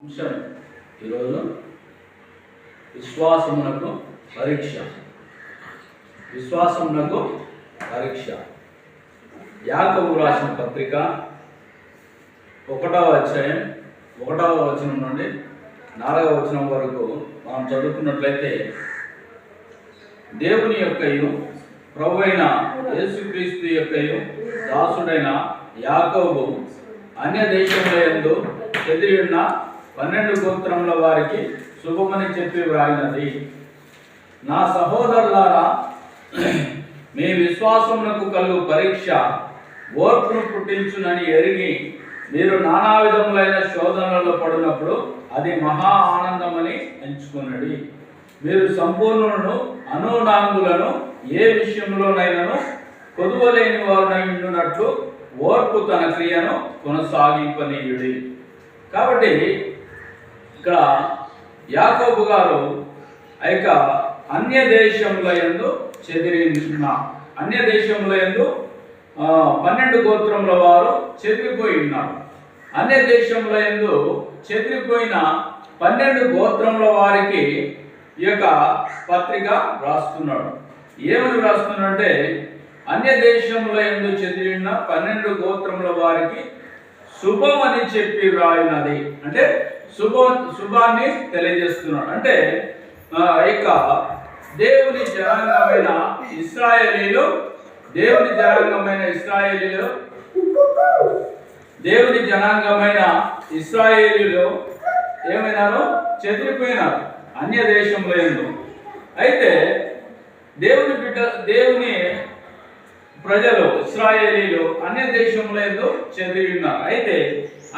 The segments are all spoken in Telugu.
అంశం ఈరోజు విశ్వాసమునకు పరీక్ష. విశ్వాసమునకు పరీక్ష. యాకోబు రాసిన పత్రిక 1వ అధ్యాయం 1వ వచనం నుండి 4వ వచనం వరకు మనం చదువుకున్నట్లయితే, దేవుని యొక్కయు ప్రభువైన యేసుక్రీస్తు యొక్కయు దాసుడైన యాకోబు అన్య దేశముల యందు చెదిరి ఉన్న 12 గోత్రముల వారికి శుభమని చెప్పి వ్రాయినది. నా సహోదరులారా, మీ విశ్వాసమునకు కలుగు పరీక్ష ఓర్పును పుట్టించునని ఎరిగి మీరు నానా విధములైన శోధనలలో పడినప్పుడు అది మహా ఆనందమని ఎంచుకున్నది. మీరు సంపూర్ణులను అనునాంగులను ఏ విషయంలోనైనాను కొదువలేని వారునై ఉండునట్లు ఓర్పు తన క్రియను కొనసాగింపనీయుడి. కాబట్టి ఇక్కడ యాకోబు గారు ఆ యొక్క అన్య దేశముల యందు చెదిరిన 12 గోత్రముల వారు చెదిరిపోయి ఉన్నారు. అన్య దేశముల యందు చెదిరిపోయిన 12 గోత్రముల వారికి ఈ యొక్క పత్రిక రాస్తున్నాడు. ఏమని రాస్తున్నాడంటే, అన్య దేశముల యందు చెదిరిన 12 గోత్రముల వారికి శుభం అని చెప్పి వ్రాయినది. అంటే శుభాన్ని తెలియజేస్తున్నాడు. అంటే ఇక దేవుని జనాంగమైన ఇశ్రాయేలీలు ఏమైనారు? చెదిరిపోయినారు అన్య దేశంలో యందు. అయితే దేవుని ప్రజలు ఇశ్రాయేలీలు అన్య దేశంలో యందు చెదిరి ఉన్నారు. అయితే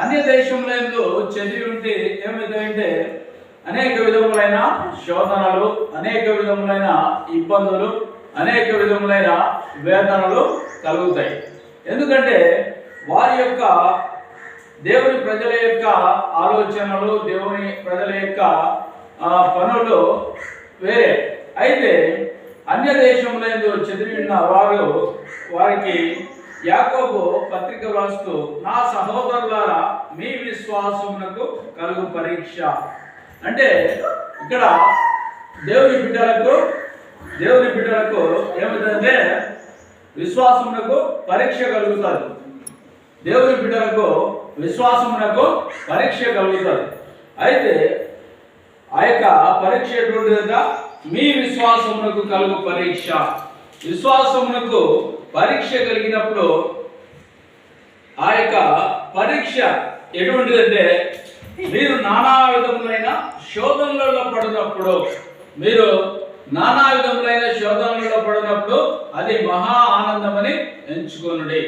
అన్య దేశంలో యందు చెదిరి ఉంటే ఏమైందంటే అనేక విధములైన శోధనలు, అనేక విధములైన ఇబ్బందులు, అనేక విధములైన వేదనలు కలుగుతాయి. ఎందుకంటే వారి యొక్క దేవుని ప్రజల యొక్క ఆలోచనలు, దేవుని ప్రజల యొక్క పనులు వేరే. అయితే అన్య దేశంలో చెదిరి ఉన్న వారికి యాకోబు పత్రిక రాస్తూ, నా సహోదరులారా, మీ విశ్వాసమునకు కలుగు పరీక్ష. అంటే ఇక్కడ దేవుని బిడ్డలకు ఏమిటంటే విశ్వాసమునకు పరీక్ష కలుగుతుంది. దేవుని బిడ్డలకు విశ్వాసమునకు పరీక్ష కలుగుతుంది. అయితే ఆ యొక్క పరీక్ష ఎటువంటిదంటే, మీ విశ్వాసమునకు కలుగు పరీక్ష. విశ్వాసమునకు పరీక్ష కలిగినప్పుడు ఆ యొక్క పరీక్ష ఎటువంటిదంటే, మీరు నానా విధములైన శోధనలలో పడినప్పుడు అది మహా ఆనందమని ఎంచుకొనుడి.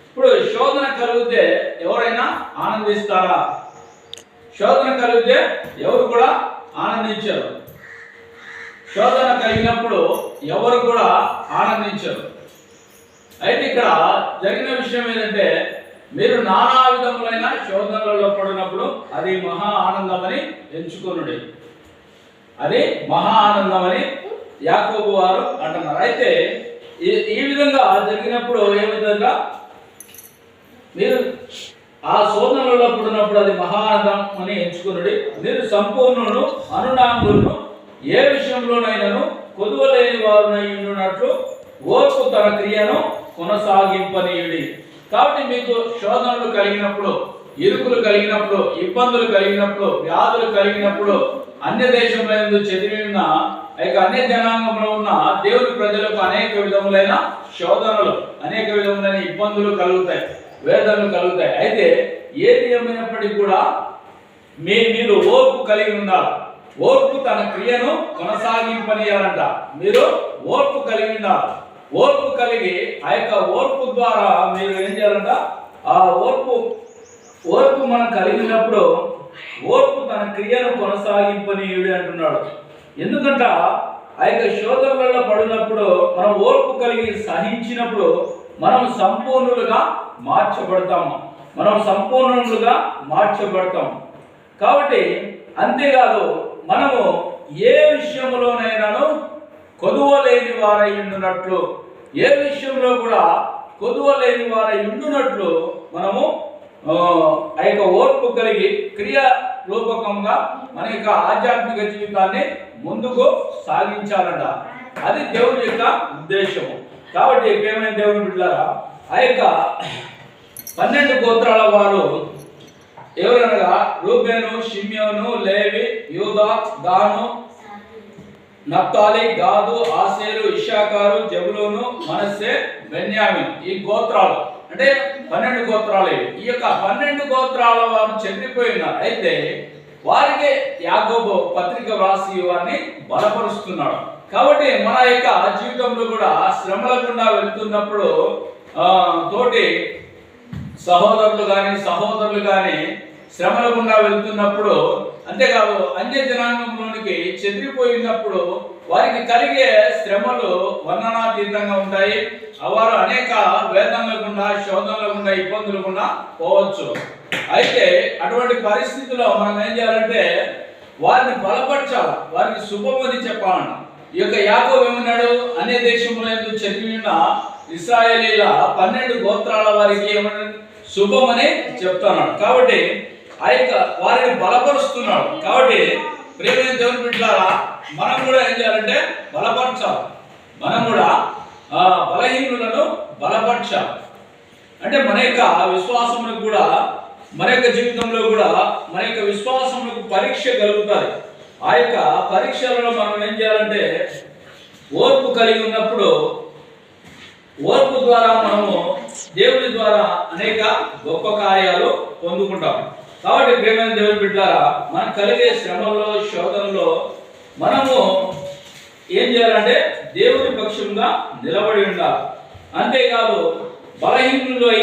ఇప్పుడు శోధన కలిగితే ఎవరైనా ఆనందిస్తారా? శోధన కలిగితే ఎవరు కూడా ఆనందించరు. శోధన కలిగినప్పుడు ఎవరు కూడా ఆనందించరు. అయితే ఇక్కడ జరిగిన విషయం ఏంటంటే, మీరు నానా విధములైన శోధనలలో పడినప్పుడు అది మహా ఆనందమని ఎంచుకొనుడి. అది మహా ఆనందమని యాకోబు వారు అంటున్నారు. అయితే ఈ విధంగా జరిగినప్పుడు ఏమిటంటే, మీరు ఆ శోధనలలో పడినప్పుడు అది మహా ఆనందం అని ఎంచుకొనుడి. మీరు సంపూర్ణులను అనునాంగులను ఏ విషయంలోనైనాను కొదువలేని వారునై ఉండునట్లు ఓర్పు తన క్రియను కొనసాగింపనీయుడి. కాబట్టి మీకు శోధనలు కలిగినప్పుడు, ఇరుకులు కలిగినప్పుడు, ఇబ్బందులు కలిగినప్పుడు, వ్యాధులు కలిగినప్పుడు, అన్య దేశంలో యందు చెదిరి ఉన్న అన్య జనాంగంలో ఉన్న దేవుని ప్రజలకు అనేక విధములైన శోధనలు, అనేక విధములైన ఇబ్బందులు కలుగుతాయి, వేదనలు కలుగుతాయి. అయితే ఏది ఏమైనప్పటికీ కూడా మీరు ఓర్పు కలిగి ఉండాలి. ఓర్పు తన క్రియను కొనసాగింపనీయాలంట. మీరు ఓర్పు కలిగి ఉండాలి. ఓర్పు కలిగి ఆ యొక్క ఓర్పు ద్వారా మీరు ఏం చేయాలంట? ఆ ఓర్పు మనం కలిగినప్పుడు ఓర్పు తన క్రియను కొనసాగింపనీయుడి అంటున్నాడు. ఎందుకంట ఆ యొక్క శోధనలలో పడినప్పుడు మనం ఓర్పు కలిగి సహించినప్పుడు మనం సంపూర్ణులుగా మార్చబడతాం. కాబట్టి అంతేకాదు, మనము ఏ విషయంలోనైనాను కొదువలేని వారై ఉండునట్లు, ఏ విషయంలో కూడా కొదువలేని వారై ఉండునట్లు మనము ఆ యొక్క ఓర్పు కలిగి రూపకంగా మన యొక్క ఆధ్యాత్మిక జీవితాన్ని ముందుకు సాగించాలంట. అది దేవుని యొక్క ఉద్దేశం. కాబట్టి ప్రియమైన దేవుని బిడ్డలారా, ఆ యొక్క 12 గోత్రాల వారు ఎవరనగా రూబేను, షిమ్యోను, లేవి, యూదా, దాను, నఫ్తాలి, గాదు, ఆసేరు, ఇశ్శాఖారు, జెబూలూను, మనష్షే, బెన్యామీను. ఈ గోత్రాలు అంటే 12 గోత్రాలు. ఈ యొక్క 12 గోత్రాల వారు చెందిపోయినారు. అయితే వారికి యాకోబు పత్రిక వ్రాసి వారిని బలపరుస్తున్నాడు. కాబట్టి మన యొక్క జీవితంలో కూడా శ్రమల గుండా వెళ్తున్నప్పుడు తోటి సహోదరులు కానీ శ్రమల గుండా వెళ్తున్నప్పుడు, అంతేకాదు అన్య జనాంగంలోనికి చెదిరిపోయినప్పుడు వారికి కలిగే శ్రమలు వర్ణనాతీతంగా ఉంటాయి. వారు అనేక వేదనల గుండా, శోధనల గుండా, ఇబ్బందులు గుండా పోవచ్చు. అయితే అటువంటి పరిస్థితుల్లో మనం ఏం చేయాలంటే వారిని బలపరచాలి, వారికి శుభమని చెప్పాలన్న. ఈ యొక్క యాకోబు ఏమన్నాడు? అన్య దేశంలో ఎందుకు చెదిరిన ఇశ్రాయేలీల 12 గోత్రాల వారికి ఏమన్నా శుభమని చెప్తున్నాడు. కాబట్టి ఆ యొక్క వారిని బలపరుస్తున్నాడు. కాబట్టి ప్రియమైన దేవుని బిడ్డలారా, మనం కూడా ఏం చేయాలంటే బలపరచాలి. మనం కూడా బలహీనులను బలపరచాలి. అంటే మన యొక్క విశ్వాసములకు కూడా, మన యొక్క జీవితంలో కూడా మన యొక్క విశ్వాసములకు పరీక్ష కలుగుతుంది. ఆ యొక్క పరీక్షలలో మనం ఏం చేయాలంటే ఓర్పు కలిగి ఉన్నప్పుడు, ఓర్పు ద్వారా మనము దేవుని ద్వారా అనేక గొప్ప కార్యాలు పొందుకుంటాం. కాబట్టి ప్రియమైన దేవుని బిడ్డలారా, మనకు కలిగే శ్రమల్లో, శోధనలో మనము ఏం చేయాలంటే దేవుని పక్షంగా నిలబడి ఉండాలి. అంతేకాదు బలహీనులై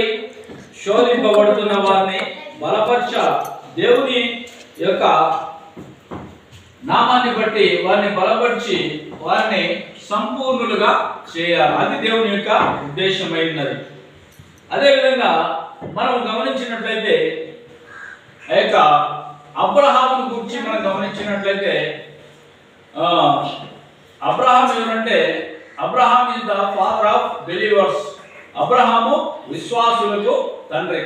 శోధింపబడుతున్న వారిని బలపరచాలి. దేవుని యొక్క నామాన్ని బట్టి వారిని బలపరిచి వారిని సంపూర్ణులుగా చేయాలి. అది దేవుని యొక్క ఉద్దేశమైనది. అదేవిధంగా మనం గమనించినట్లయితే ఆ యొక్క అబ్రహామును గురించి మనం గమనించినట్లయితే అబ్రహాం ఎవరంటే, Abraham is the father of believers. Abraham విశ్వాసులకు తండ్రి.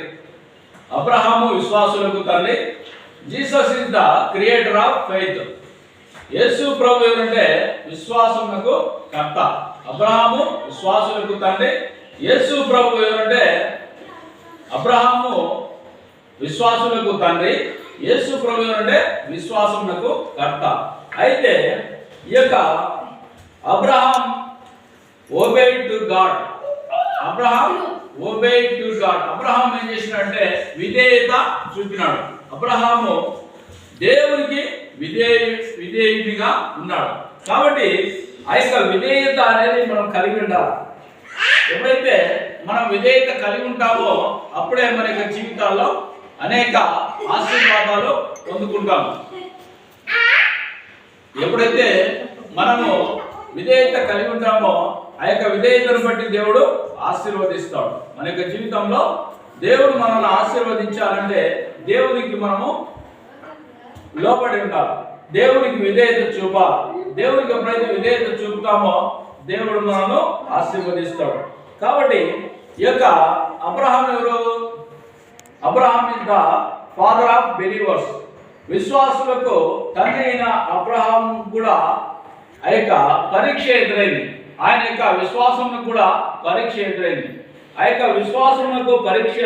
అబ్రహాము విశ్వాసులకు తండ్రి. Jesus is the creator of faith. యేసు ప్రభు ఎవరంటే విశ్వాసమునకు కర్త. అబ్రహాము విశ్వాసులకు తండ్రి. యేసు ప్రభు ఎవరంటే అబ్రహాము విశ్వాసులకు తండ్రి, యేసు ప్రభు ఎవరంటే విశ్వాసమునకు కర్త. అయితే ఈ యొక్క Abraham obeyed to God. Abraham obeyed to God. Abraham ఏం చేసినాడంటే విధేయత చూపినాడు. అబ్రహాము దేవునికి విధేయుడిగా ఉన్నాడు. కాబట్టి ఆ యొక్క విధేయత అనేది మనం కలిగి ఉండాలి. ఎప్పుడైతే మనం విధేయత కలిగి ఉంటామో అప్పుడే మన యొక్క జీవితాల్లో అనేక ఆశీర్వాదాలు పొందుకుంటాము. ఎప్పుడైతే మనము విధేయత కలిగి ఉంటామో ఆ యొక్క విధేయతను బట్టి దేవుడు ఆశీర్వదిస్తాడు. మన యొక్క జీవితంలో దేవుడు మనల్ని ఆశీర్వదించాలంటే దేవునికి మనము లోబడి ఉండాలి. దేవునికి విధేయత చూపాలి. దేవునికి ఎప్పుడైతే విధేయత చూపుతామో దేవుడు మనల్ని ఆశీర్వదిస్తాడు. కాబట్టి ఈ యొక్క అబ్రహాం ఎవరు? Abraham is the father of believers. విశ్వాసులకు తండ్రి అయిన అబ్రహాం కూడా ఆ యొక్క పరీక్ష ఎదురైంది. ఆయన యొక్క విశ్వాసమునకు కూడా పరీక్ష ఎదురైంది. ఆ యొక్క విశ్వాసమునకు పరీక్ష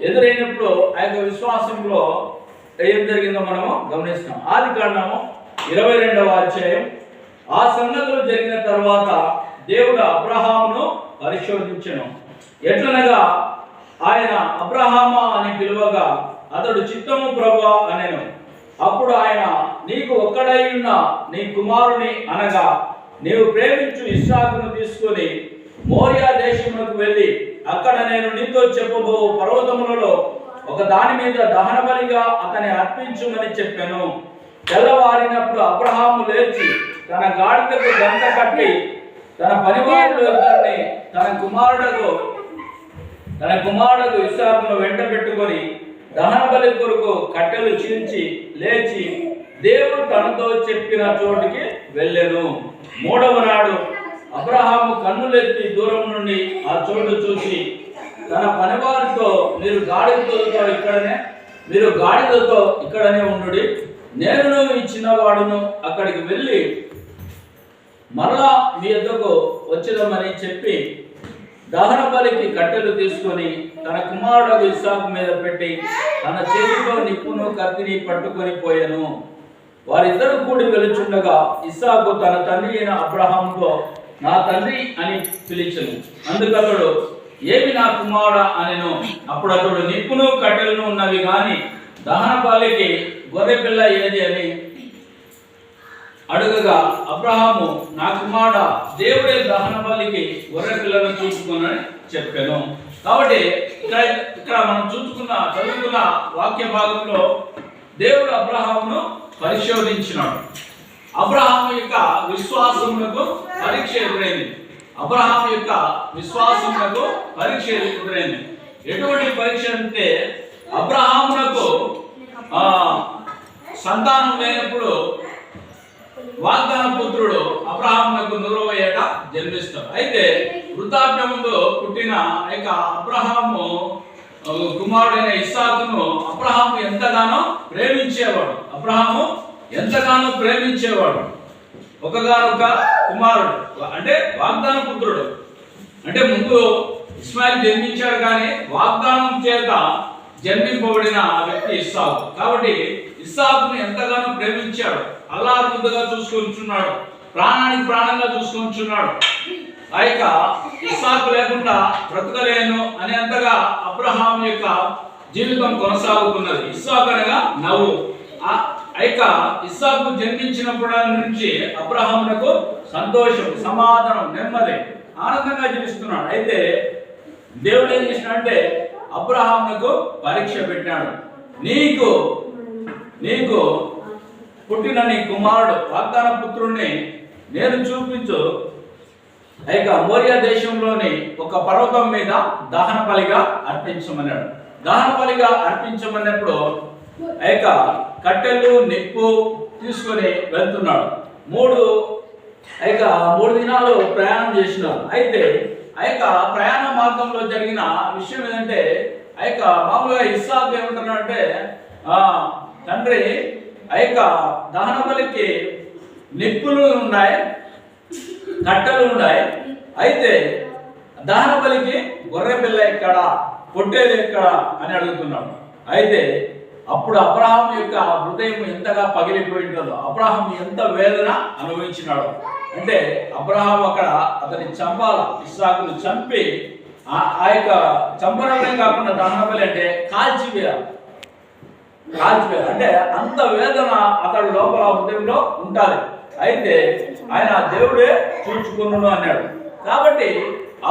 ఎదురైనప్పుడు ఆ యొక్క విశ్వాసంలో ఏం జరిగిందో మనము గమనిస్తాం. ఆదికాండము 22వ అధ్యాయం. ఆ సంగతులు జరిగిన తర్వాత దేవుడు అబ్రహామును పరిశోధించెను. ఎట్లనగా ఆయన అబ్రహామా అని పిలువగా అతడు చిత్తము ప్రభువా అనెను. అప్పుడు ఆయన, నీకు ఒక్కడై ఉన్న నీ కుమారుని అనగా నీవు ప్రేమించు ఇస్సాకును తీసుకొని మోరియా దేశమునకు వెళ్ళి అక్కడ నేను నీతో చెప్పబో పర్వతములలో ఒక దాని మీద దహన బలిగా అతని అర్పించుమని చెప్పాను. తెల్లవారినప్పుడు అబ్రహాము లేచి తన గాడిదకు గంట కట్టి తన పనివారులందరినీ తన కుమారుడు ఇస్సాకును వెంట పెట్టుకొని దహన బలి కొరకు కట్టెలు చీల్చి లేచి దేవుడు తనతో చెప్పిన చోటికి వెళ్ళెను. 3వ నాడు అబ్రహాము కన్నులెత్తి దూరం నుండి ఆ చోటు చూసి తన పనివారితో, మీరు గాడిదతో ఇక్కడనే మీరు గాడిదతో ఇక్కడనే ఉండుడి, నేను ఈ చిన్నవాడును అక్కడికి వెళ్ళి మరలా మీ యొద్దకు వచ్చేదమని చెప్పి దహన బలికి కట్టెలు తీసుకొని తన కుమారుడు ఇస్సాకు మీద పెట్టి తన చేతిలో నిప్పును కత్తిని పట్టుకొని పోయాను. వారిద్దరు కూడి వెలుచుండగా ఇస్సాకు తన తండ్రి అయిన అబ్రహాముతో నా తండ్రి అని పిలిచెను. అందుకతడు ఏమి నా కుమారుడా అనెను. అప్పుడు అతడు నిప్పును కట్టెలను ఉన్నవి గాని దహన బలికి గొర్రె పిల్ల ఏది అని అడుగగా అబ్రహాము నా కుమారుడా దేవుడే దహన బలికి గొర్రె పిల్లను చూసుకుని చెప్పాను. కాబట్టి ఇక్కడ మనం చదువుకున్న వాక్య భాగంలో దేవుడు అబ్రహామును పరిశోధించినాడు. అబ్రహాము యొక్క విశ్వాసమునకు పరీక్ష ఎదురైంది. అబ్రహాము యొక్క విశ్వాసమునకు పరీక్ష ఎదురైంది. ఎటువంటి పరీక్ష అంటే అబ్రహామునకు సంతానం లేనప్పుడు వాగ్దాన పుత్రుడు అబ్రహామునకు 100వ ఏట జన్మిస్తాడు. అయితే వృద్ధాప్యముందు పుట్టిన యొక్క అబ్రహాము కుమారుడైన ఇస్సాకును అబ్రహాము ఎంతగానో ప్రేమించేవాడు. ఒకగానొక కుమారుడు అంటే వాగ్దాన పుత్రుడు. అంటే ముందు ఇస్మాయిల్ జన్మించాడు కానీ వాగ్దానం చేత జన్మింపబడిన వ్యక్తి ఇస్సాకు. కాబట్టి ఇస్సాకును ఎంతగానో ప్రేమించాడు, అల్లారు ముద్దుగా చూసుకుంటున్నాడు, ప్రాణానికి ప్రాణంగా చూసుకుంటున్నాడు. ఆ యొక్క ఇస్సాకు లేకుండా బ్రతకలేను అనేంతగా అబ్రహాం యొక్క జీవితం కొనసాగుతున్నది. ఇస్సాకు అనగా నవ్వు. ఆ యొక్క ఇస్సాకు జన్మించినప్పటి నుంచి అబ్రహామునకు సంతోషం, సమాధానం, నెమ్మది, ఆనందంగా జీవిస్తున్నాడు. అయితే దేవుడు ఏం చేసినాడంటే అబ్రహామునకు పరీక్ష పెట్టాడు. నీకు పుట్టిన నీ కుమారుడు వాగ్దాన పుత్రుణ్ణి నేను చూపించు, ఇక మోరియా దేశంలోని ఒక పర్వతం మీద దహన బలిగా అర్పించమన్నాడు. దహన బలిగా అర్పించమన్నప్పుడు ఇక కట్టెలు నిప్పు తీసుకొని వెళ్తున్నాడు. 3 దినాలు ప్రయాణం చేసినాడు. అయితే ఆ యొక్క ప్రయాణ మార్గంలో జరిగిన విషయం ఏంటంటే ఆ యొక్క మామూలుగా ఇస్సాకు ఏమంటున్నాడంటే తండ్రి ఆ యొక్క దహన బలికి నిప్పులు ఉన్నాయి, కట్టెలు ఉన్నాయి, అయితే దహన బలికి గొర్రె పిల్ల ఎక్కడ, పొట్టేలు ఎక్కడ అని అడుగుతున్నాడు. అయితే అప్పుడు అబ్రహాం యొక్క హృదయం ఎంతగా పగిలిపోయిందో, అబ్రహాం ఎంత వేదన అనుభవించినాడు అంటే అబ్రహాం అక్కడ అతని చంపాల, ఇస్సాకును చంపి ఆ యొక్క చంపడమే కాకుండా దహన బలి అంటే కాల్చివేయాలి అంటే అంత వేదన అతడి లోపల హృదయంలో ఉండాలి. అయితే ఆయన దేవుడే చూచుకున్నాను అన్నాడు. కాబట్టి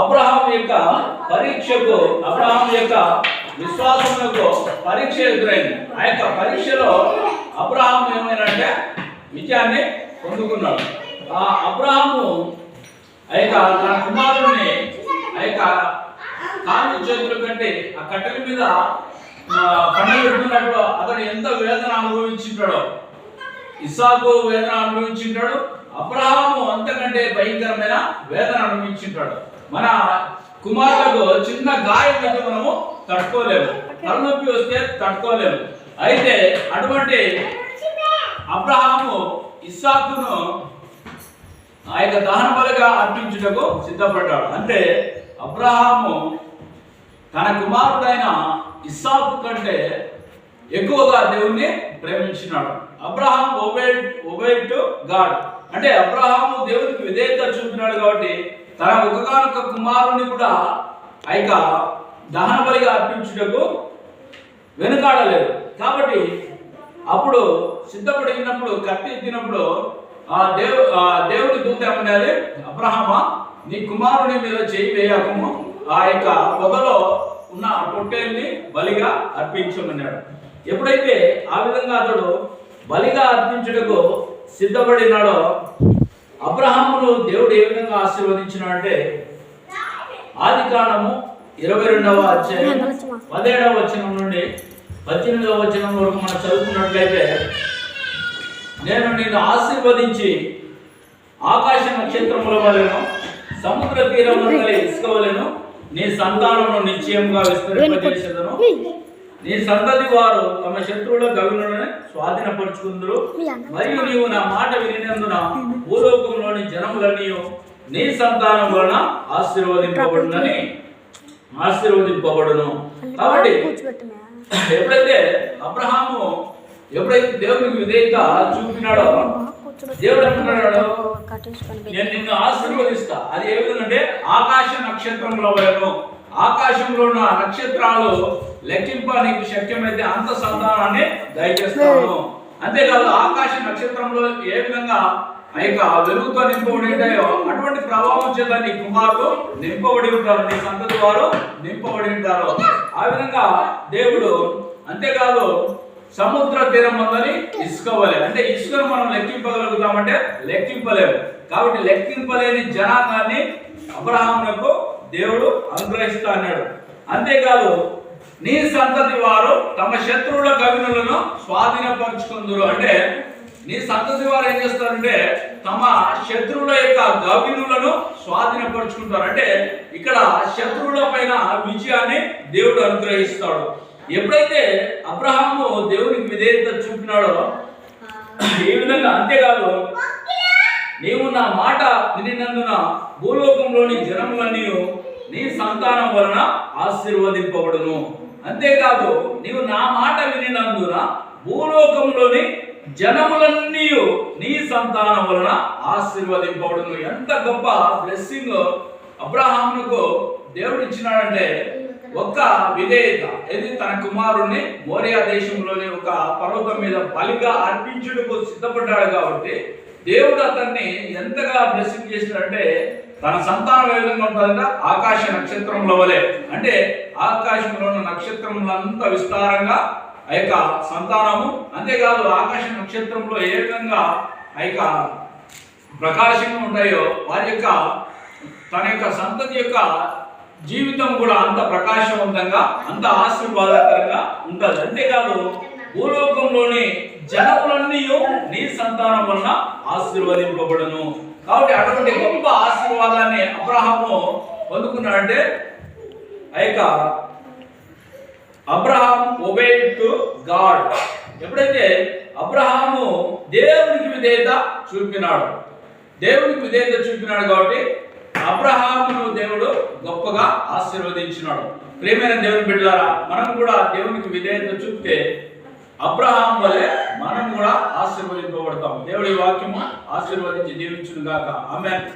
అబ్రహాం యొక్క పరీక్షకు, అబ్రహాం యొక్క విశ్వాసములకు పరీక్ష ఎదురైంది. ఆ యొక్క పరీక్షలో అబ్రహాం ఏమైనంటే విజయాన్ని పొందుకున్నాడు. ఆ అబ్రహాము ఆ యొక్క తన కుమారుడిని ఆ యొక్క కాళ్ళు చేతులు కట్టి ఆ కట్టెల మీద పండుగ పెడుతున్నప్పుడు అతడు ఎంత వేదన అనుభవించుంటాడో, ఇస్సాకు వేదన అనుభవించుంటాడు, అబ్రహాము అంతకంటే భయంకరమైన వేదన అనుభవించుంటాడు. మన కుమారులకు చిన్న గాయం అయితే మనము తట్టుకోలేము, తలనొప్పి వస్తే తట్టుకోలేము. అయితే అటువంటి అబ్రహాము ఇస్సాకును ఆ యొక్క దహన బలిగా అర్పించుటకు సిద్ధపడ్డాడు. అంటే అబ్రహాము తన కుమారుడైన ఇస్సాకు కంటే ఎక్కువగా దేవుణ్ణి ప్రేమించినాడు. Abraham obeyed to God. అంటే అబ్రహాము దేవునికి విధేయత చూపినాడు కాబట్టి తన ఒకగానొక కుమారుని కూడా ఆ యొక్క దహన బలిగా అర్పించుటకు వెనుకాడలేదు. కాబట్టి అప్పుడు సిద్ధపడినప్పుడు కత్తి ఎత్తినప్పుడు దేవుడి దూత ఏమన్నది, అబ్రహామా నీ కుమారుని మీద చేయి వేయకము, ఆ యొక్క పొదలో ఉన్న పొట్టేల్ని బలిగా అర్పించమన్నాడు. ఎప్పుడైతే ఆ విధంగా అతడు బలిగా అర్పించుటకు సిద్ధపడినాడో అబ్రహామును దేవుడు ఏ విధంగా ఆశీర్వదించినాడంటే ఆదికాండము 22వ అధ్యాయం 17వ వచనం నుండి 18వ వచనం వరకు మనం చదువుకున్నట్లయితే నేను నిన్ను ఆశీర్వదించి ఆకాశ నక్షత్రముల వలెను సముద్ర తీరముల వలె ఇసుక వలెను నీ సంతానమును నిశ్చయముగా విస్తరింపజేసేదను. నీ సంతతి వారు తమ శత్రువుల గవినులను స్వాధీనపరుచుకుందరు. మరియు నీవు నా మాట వినినందున భూలోకంలోని జనములన్నీ నీ సంతానం వలన ఆశీర్వదింపబడును. కాబట్టి ఎప్పుడైతే అబ్రహాము దేవునికి విధేయత చూపినాడో, దేవుడు అంటున్నాడు నేను నిన్ను ఆశీర్వదిస్తా. అది ఏ విధంగా అంటే ఆకాశ నక్షత్రంలో వలను, ఆకాశంలో ఉన్న నక్షత్రాలు లెక్కింప నీకు శక్యమైతే అంత సంతానాన్ని దయచేస్తాను. అంతేకాదు ఆకాశ నక్షత్రంలో ఏ విధంగా ఆ యొక్క వెలుగుతో నింపబడి ఉంటాయో అటువంటి ప్రభావం చేత నీ కుమారులు నింపబడి ఉంటారు, నీ సంతతి వారు నింపబడి ఉంటారు. ఆ విధంగా దేవుడు అంతేకాదు సముద్ర తీరం ఉందని ఇసుక వలె, అంటే ఇసుకను మనం లెక్కింపగలుగుతామంటే లెక్కింపలేము. కాబట్టి లెక్కింపలేని జనాంగాన్ని అబ్రహామునకు దేవుడు అనుగ్రహిస్తా అన్నాడు. అంతేకాదు నీ సంతతి వారు తమ శత్రువుల గవినులను స్వాధీనపరుచుకుందరు. అంటే నీ సంతతి వారు ఏం చేస్తారంటే తమ శత్రువుల యొక్క గవినులను స్వాధీనపరుచుకుంటారు. అంటే ఇక్కడ శత్రువుల పైన విజయాన్ని దేవుడు అనుగ్రహిస్తాడు. ఎప్పుడైతే అబ్రహాము దేవునికి విధేయత చూపినాడో ఈ విధంగా, అంతేకాదు నీవు నా మాట వినినందున భూలోకంలోని జనములన్నీ నీ సంతానం వలన ఆశీర్వదింపబడును. అంతేకాదు నీవు నా మాట వినినందున భూలోకంలోని జనములన్నీ నీ సంతానం వలన ఆశీర్వదింపబడును. ఎంత గొప్ప బ్లెస్సింగ్ అబ్రహాముకు దేవుడు ఇచ్చినాడంటే ఒక్క విధేయత. ఇది తన కుమారుణ్ణి మోరియా దేశంలోని ఒక పర్వతం మీద బలిగా అర్పించుటకు సిద్ధపడ్డాడు. కాబట్టి దేవుడు అతన్ని ఎంతగా బ్లెస్సింగ్ చేసినాడంటే తన సంతానం ఏ విధంగా ఉంటుందంటే ఆకాశ నక్షత్రంలో వలె, అంటే ఆకాశంలో ఉన్న నక్షత్రములంతా విస్తారంగా ఆ యొక్క సంతానము. అంతేకాదు ఆకాశ నక్షత్రంలో ఏ విధంగా ఆ యొక్క ప్రకాశంగా ఉంటాయో వారి యొక్క తన యొక్క సంతతి యొక్క జీవితం కూడా అంత ప్రకాశవంతంగా అంత ఆశీర్వాదకరంగా ఉంటుంది. అంతేకాదు భూలోకంలోని జనములన్నీ నీ సంతానం వలన ఆశీర్వదింపబడును. కాబట్టి అటువంటి గొప్ప ఆశీర్వాదాన్ని అబ్రహాము పొందుకున్నాడంటే ఆ యొక్క అబ్రహాం ఒబేడ్ టు గాడ్. ఎప్పుడైతే అబ్రహాము దేవునికి విధేయత చూపినాడు కాబట్టి అబ్రహామును దేవుడు గొప్పగా ఆశీర్వదించినాడు. ప్రియమైన దేవుని బిడ్డలారా, మనం కూడా దేవునికి విధేయత చూపితే అబ్రహాం వలె మనం కూడా ఆశీర్వదింపబడతాం. దేవుడి వాక్యము ఆశీర్వదించి దీవించును గాక. ఆమేన్.